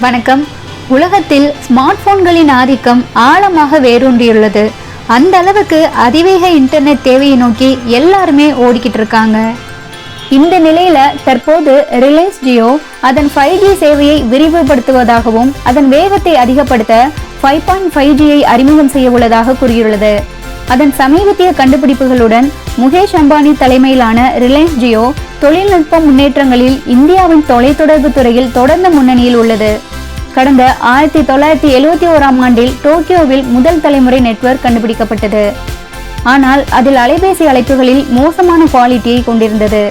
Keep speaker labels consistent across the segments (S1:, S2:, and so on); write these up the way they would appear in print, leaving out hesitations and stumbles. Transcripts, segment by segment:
S1: வணக்கம். உலகத்தில் ஸ்மார்ட் போன்களின் ஆதிக்கம் ஆழமாக வேரூன்றியுள்ளது. அந்த அளவுக்கு அதிவேக இன்டர்நெட் தேவையை நோக்கி எல்லாருமே ஓடிக்கிட்டு இருக்காங்க. இந்த நிலையில தற்போது ரிலையன்ஸ் ஜியோ அதன் 5G சேவையை விரிவுபடுத்துவதாகவும் அதன் வேகத்தை அதிகப்படுத்த 5.5Gயை அறிமுகம் செய்ய உள்ளதாக கூறியுள்ளது. அதன் சமீபத்திய கண்டுபிடிப்புகளுடன் முகேஷ் அம்பானி தலைமையிலான ரிலையன்ஸ் ஜியோ தொழில்நுட்ப முன்னேற்றங்களில் இந்தியாவின் தொலைத்தொடர்பு துறையில் தொடர்ந்து முன்னணியில் உள்ளது. கடந்த 1971ஆம் ஆண்டில் டோக்கியோவில் முதல் தலைமுறை நெட்வொர்க் கண்டுபிடிக்கப்பட்டது. ஆனால் அதில் அலைபேசி அழைப்புகளில் மோசமான குவாலிட்டியை கொண்டிருந்தது.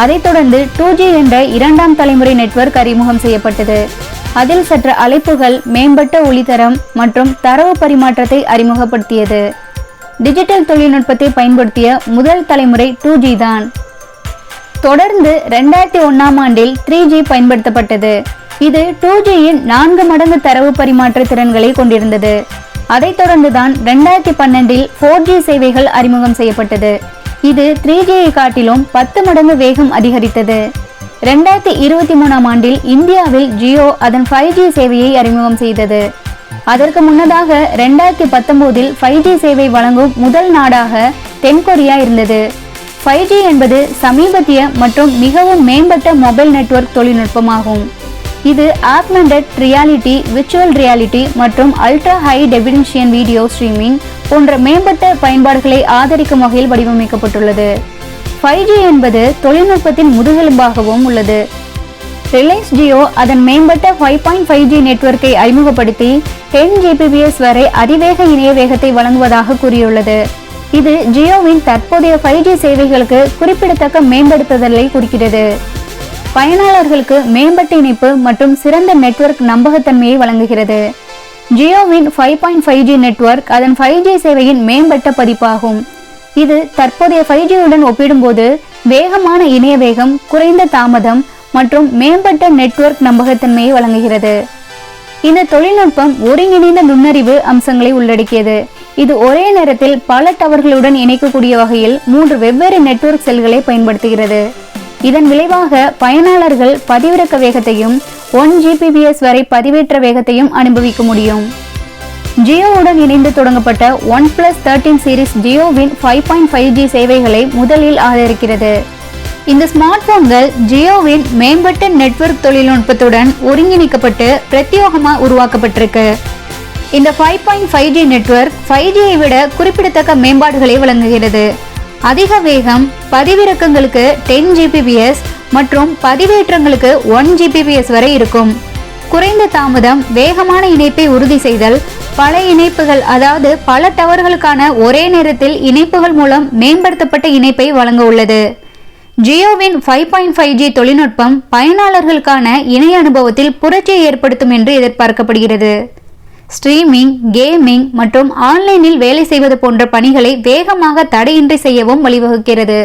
S1: அதைத் தொடர்ந்து 2G என்ற இரண்டாம் தலைமுறை நெட்வொர்க் அறிமுகம் செய்யப்பட்டது. அதில் சற்று அழைப்புகள், மேம்பட்ட ஒளித்தரம் மற்றும் தரவு பரிமாற்றத்தை அறிமுகப்படுத்தியது. டிஜிட்டல் தொழில்நுட்பத்தை பயன்படுத்திய முதல் தலைமுறை 2G தான். தொடர்ந்து 2001ஆம் ஆண்டில் 3G பயன்படுத்தப்பட்டது. இது 2Gயின் 4 மடங்கு தரவு பரிமாற்ற திறன்களை கொண்டிருந்தது. அதைத் தொடர்ந்துதான் 2012இல் 4G சேவைகள் அறிமுகம் செய்யப்பட்டது. இது 3Gயை காட்டிலும் 10 மடங்கு வேகம் அதிகரித்தது. 2023ஆம் ஆண்டில் இந்தியாவில் ஜியோ அதன் 5G சேவையை அறிமுகம் செய்தது. அதற்கு முன்னதாக 2019இல் 5G சேவை வழங்கும் முதல் நாடாக தென்கொரியா இருந்தது. 5G என்பது சமீபத்திய மற்றும் மிகவும் மேம்பட்ட மொபைல் நெட்வொர்க் தொழில்நுட்பமாகும். இது ஆக்மெண்டட் ரியாலிட்டி, விர்ச்சுவல் ரியாலிட்டி மற்றும் ultra high definition video streaming போன்ற மேம்பட்ட பயன்பாடுகளை ஆதரிக்கும் வகையில் வடிவமைக்கப்பட்டுள்ளது. 5G என்பது தொழில்நுட்பத்தின் முதுகெலும்பாகவும் உள்ளது. ரிலையன்ஸ் ஜியோ அதன் மேம்பட்ட 5.5G நெட்வொர்க்கை அறிமுகப்படுத்தி 10 Gbps வரை அதிவேக இணைய வேகத்தை வழங்குவதாக கூறியுள்ளது. இது ஜியோவின் தற்போதைய 5G சேவைகளுக்கு குறிப்பிடத்தக்க மேம்படுத்துதலை குறிக்கிறது. பயனாளர்களுக்கு மேம்பட்ட இணைப்பு மற்றும் சிறந்த நெட்வொர்க் நம்பகத்தன்மையை வழங்குகிறது. ஜியோவின் 5.5G நெட்வொர்க் அதன் 5G சேவையின் மேம்பட்ட பதிப்பாகும். இது தற்போதைய 5G உடன் ஒப்பிடும்போது வேகமான இணைய வேகம், குறைந்த தாமதம் மற்றும் மேம்பட்ட நெட்வொர்க் நம்பகத்தன்மையை வழங்குகிறது. இந்த தொழில்நுட்பம் ஒருங்கிணைந்த நுண்ணறிவு அம்சங்களை உள்ளடக்கியது. இது ஒரே நேரத்தில் பல டவர்களுடன் இணைக்கக்கூடிய வகையில் 3 வெவ்வேறு நெட்வொர்க் செல்களை பயன்படுத்துகிறது. இதன் விளைவாக பயனாளர்கள் பதிவிறக்க வேகத்தையும் 1 Gbps வரை பதிவேற்ற வேகத்தையும் அனுபவிக்க முடியும். ஜியோவுடன் இணைந்து தொடங்கப்பட்ட OnePlus 13 சீரிஸ் ஜியோவின் 5.5G சேவைகளை முதலில் ஆதரிக்கிறது. இந்த ஸ்மார்ட் போன்கள் ஜியோவின் மேம்பட்ட நெட்வொர்க் தொழில்நுட்பத்துடன் ஒருங்கிணைக்கப்பட்டு பிரத்யேகமாக உருவாக்கப்பட்டிருக்கு. இந்த 5.5G நெட்வொர்க் 5Gயை விட குறிப்பிடத்தக்க மேம்பாடுகளை வழங்குகிறது. அதிக வேகம், பதிவிறக்கங்களுக்கு 10 Gbps மற்றும் பதிவேற்றங்களுக்கு 1 Gbps வரை இருக்கும். குறைந்த தாமதம், வேகமான இணைப்பை உறுதி செய்தல், பல இணைப்புகள் அதாவது பல டவர்களுக்கான ஒரே நேரத்தில் இணைப்புகள் மூலம் மேம்படுத்தப்பட்ட இணைப்பை வழங்க உள்ளது. ஜியோவின் 5.5G தொழில்நுட்பம் பயனாளர்களுக்கான இணைய அனுபவத்தில் புரட்சியை ஏற்படுத்தும் என்று எதிர்பார்க்கப்படுகிறது. ஸ்ட்ரீமிங், கேமிங் மற்றும் ஆன்லைனில் வேலை செய்வது போன்ற பணிகளை வேகமாக தடையின்றி செய்யவும் வழிவகுக்கிறது.